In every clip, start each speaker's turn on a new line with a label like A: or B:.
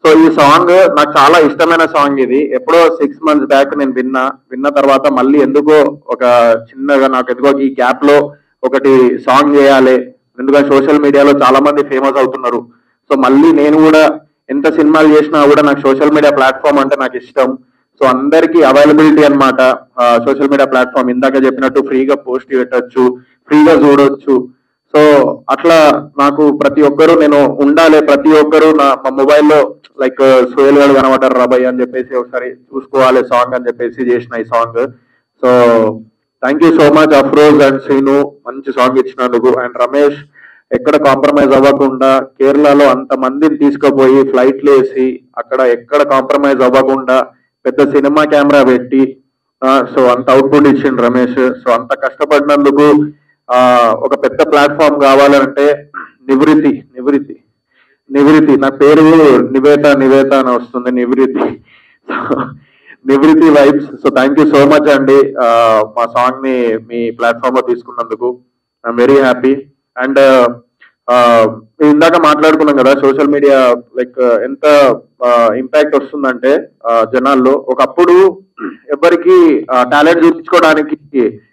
A: So ఈ song నాకు చాలా ఇష్టమైన సాంగ్. ఇది ఎప్పుడో 6 months బ్యాక్ నేను విన్న తర్వాత మళ్ళీ ఎందుకో ఒక చిన్నగా నాకు ఎందుకో ఈ గ్యాప్ లో ఒకటి సాంగ్ చేయాలి, ఎందుకంటే సోషల్ మీడియాలో చాలా మంది ఫేమస్ అవుతున్నారు. సో మళ్ళీ నేను కూడా ఎంత సినిమాలు చేసినా కూడా నాకు సోషల్ మీడియా ప్లాట్ఫామ్ అంటే నాకు ఇష్టం. సో అందరికీ అవైలబిలిటీ అనమాట సోషల్ మీడియా ప్లాట్ఫామ్. ఇందాక చెప్పినట్టు ఫ్రీగా పోస్ట్ పెట్టచ్చు, ఫ్రీగా చూడొచ్చు. సో అట్లా నాకు ప్రతి ఒక్కరు నేను ఉండాలి, ప్రతి ఒక్కరు మా మొబైల్లో లైక్ సోయల్ గారు కనబడ్డారు రాబోయ్ అని చెప్పేసి ఒకసారి చూసుకోవాలి సాంగ్ అని చెప్పేసి చేసిన ఈ song. So thank you so much Afroz and Srinu, మంచి సాంగ్ ఇచ్చినందుకు. అండ్ రమేష్ ఎక్కడ కాంప్రమైజ్ అవ్వకుండా కేరళలో అంత మందిని తీసుకుపోయి ఫ్లైట్లు వేసి అక్కడ ఎక్కడ కాంప్రమైజ్ అవ్వకుండా పెద్ద సినిమా కెమెరా పెట్టి సో అంత అవుట్పుట్ ఇచ్చిండు రమేష్. సో అంత కష్టపడినందుకు ఒక పెద్ద ప్లాట్ఫామ్ కావాలంటే నివృత్తి నా పేరు నివేత అని వస్తుంది, నివృత్తి vibes. So thank you so much అండి మా సాంగ్ ని మీ ప్లాట్ఫామ్ లో తీసుకున్నందుకు. I'm very happy. అండ్ ఇందాక మాట్లాడుకున్నాం కదా సోషల్ మీడియా లైక్ ఎంత ఇంపాక్ట్ వస్తుందంటే జనాల్లో. ఒకప్పుడు ఎవరికి టాలెంట్ చూపించుకోవడానికి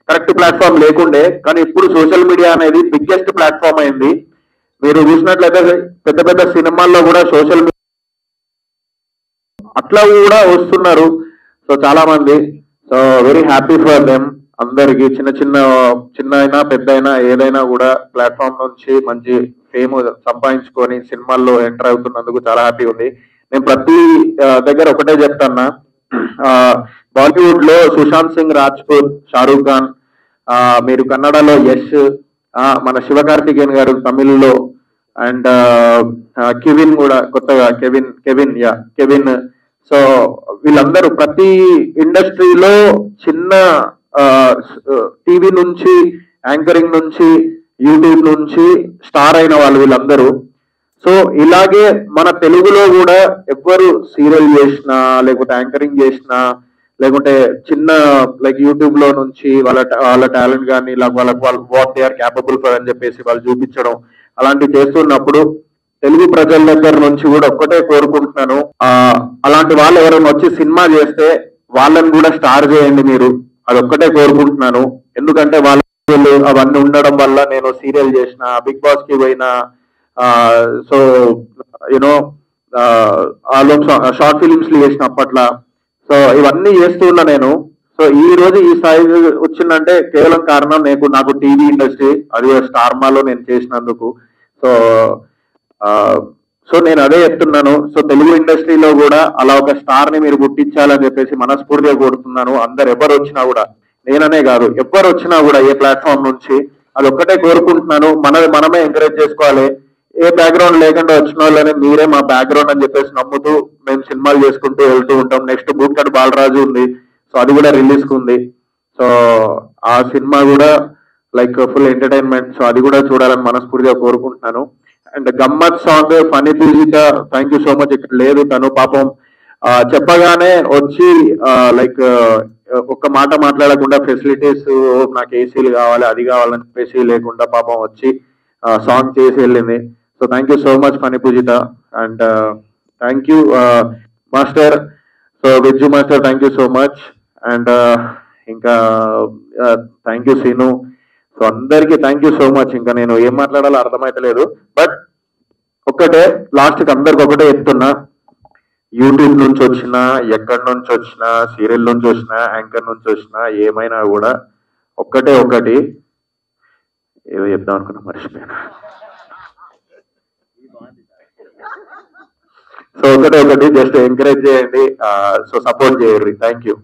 A: కరెక్ట్ ప్లాట్ఫామ్ లేకుండే, కానీ ఇప్పుడు సోషల్ మీడియా అనేది బిగ్గెస్ట్ ప్లాట్ఫామ్ అయింది. మీరు చూసినట్లయితే పెద్ద పెద్ద సినిమాల్లో కూడా సోషల్ మీడియా అట్లా కూడా వస్తున్నారు. సో చాలా మంది. So very happy for them. అందరికి చిన్న అయినా పెద్ద అయినా ఏదైనా కూడా ప్లాట్ఫామ్ నుంచి మంచి ఫేమ్ సంపాదించుకొని సినిమాల్లో ఎంటర్ అవుతున్నందుకు చాలా హ్యాపీ ఉంది. నేను ప్రతి దగ్గర ఒకటే చెప్తాన్నా, బాలీవుడ్ లో సుశాంత్ సింగ్ రాజ్పూత్, షారూక్ ఖాన్, మీరు కన్నడలో యష్, మన శివకార్తికేయన్ గారు తమిళ్లో, అండ్ కెవిన్ కూడా కొత్తగా కెవిన్. సో వీళ్ళందరూ ప్రతి ఇండస్ట్రీలో చిన్న టీవీ నుంచి, యాంకరింగ్ నుంచి, యూట్యూబ్ నుంచి స్టార్ అయిన వాళ్ళు వీళ్ళందరూ. సో ఇలాగే మన తెలుగులో కూడా ఎవ్వరు సీరియల్ చేసినా లేకపోతే యాంకరింగ్ చేసినా లేకుంటే చిన్న లైక్ యూట్యూబ్ లో నుంచి వాళ్ళ టాలెంట్ కానీ వాళ్ళ what they are capable for అని చెప్పేసి వాళ్ళు చూపించడం అలాంటివి చేస్తున్నప్పుడు తెలుగు ప్రజల దగ్గర నుంచి కూడా ఒక్కటే కోరుకుంటున్నాను, అలాంటి వాళ్ళు ఎవరైనా వచ్చి సినిమా చేస్తే వాళ్ళని కూడా స్టార్ చేయండి మీరు, అదొక్కటే కోరుకుంటున్నాను. ఎందుకంటే వాళ్ళు అవన్నీ ఉండడం వల్ల నేను సీరియల్ చేసిన, బిగ్ బాస్ కి పోయినా, సో యూనో షార్ట్ ఫిలిమ్స్ చేసిన అప్పట్లో. సో ఇవన్నీ చేస్తున్నా నేను. సో ఈ రోజు ఈ స్థాయి వచ్చిందంటే కేవలం కారణం నాకు టీవీ ఇండస్ట్రీ, అది స్టార్మాలో నేను చేసినందుకు. సో నేను అదే చెప్తున్నాను. సో తెలుగు ఇండస్ట్రీలో కూడా అలా ఒక స్టార్ ని మీరు గుర్తించాలని చెప్పేసి మనస్ఫూర్తిగా కోరుతున్నాను. అందరు ఎవరు వచ్చినా కూడా, నేననే కాదు ఎవరు వచ్చినా కూడా ఏ ప్లాట్ఫామ్ నుంచి, అది ఒక్కటే కోరుకుంటున్నాను. మనమే ఎంకరేజ్ చేసుకోవాలి. ఏ బ్యాక్గ్రౌండ్ లేకుండా వచ్చిన వాళ్ళని మీరే మా బ్యాక్గ్రౌండ్ అని చెప్పేసి నమ్ముతూ మేము సినిమాలు చేసుకుంటూ వెళ్తూ ఉంటాం. నెక్స్ట్ బూట్కట్ బాలరాజు ఉంది, సో అది కూడా రిలీజ్ కు ఉంది. సో ఆ సినిమా కూడా లైక్ ఫుల్ ఎంటర్టైన్మెంట్. సో అది కూడా చూడాలని మనస్ఫూర్తిగా కోరుకుంటున్నాను. అండ్ గమ్మత్ song Phani Pujitha, thank you so much. ఇక్కడ లేదు తను, పాపం చెప్పగానే వచ్చి లైక్ ఒక్క మాట మాట్లాడకుండా ఫెసిలిటీస్ నాకు ఏసీలు కావాలి అది కావాలని చెప్పేసి లేకుండా పాపం వచ్చి సాంగ్ చేసి వెళ్ళింది. So thank you so much Phani Pujitha. And thank you master, so Vijju master, thank you so much. And ఇంకా థ్యాంక్ యూ సీను. సో అందరికీ థ్యాంక్ యూ సో మచ్. ఇంకా నేను ఏం మాట్లాడాలో అర్థమైతలేదు. బట్ ఒక్కటే లాస్ట్కి అందరికి ఒకటే చెప్తున్నా, యూట్యూబ్ నుంచి వచ్చినా, ఎక్కడి నుంచి వచ్చినా, సీరియల్ నుంచి వచ్చినా, యాంకర్ నుంచి వచ్చినా, ఏమైనా కూడా ఒకటి ఏదో చెప్దాం అనుకున్నా మర్చిపోయాను. సో ఒకటి జస్ట్ ఎంకరేజ్ చేయండి, సో సపోర్ట్ చేయండి. Thank you.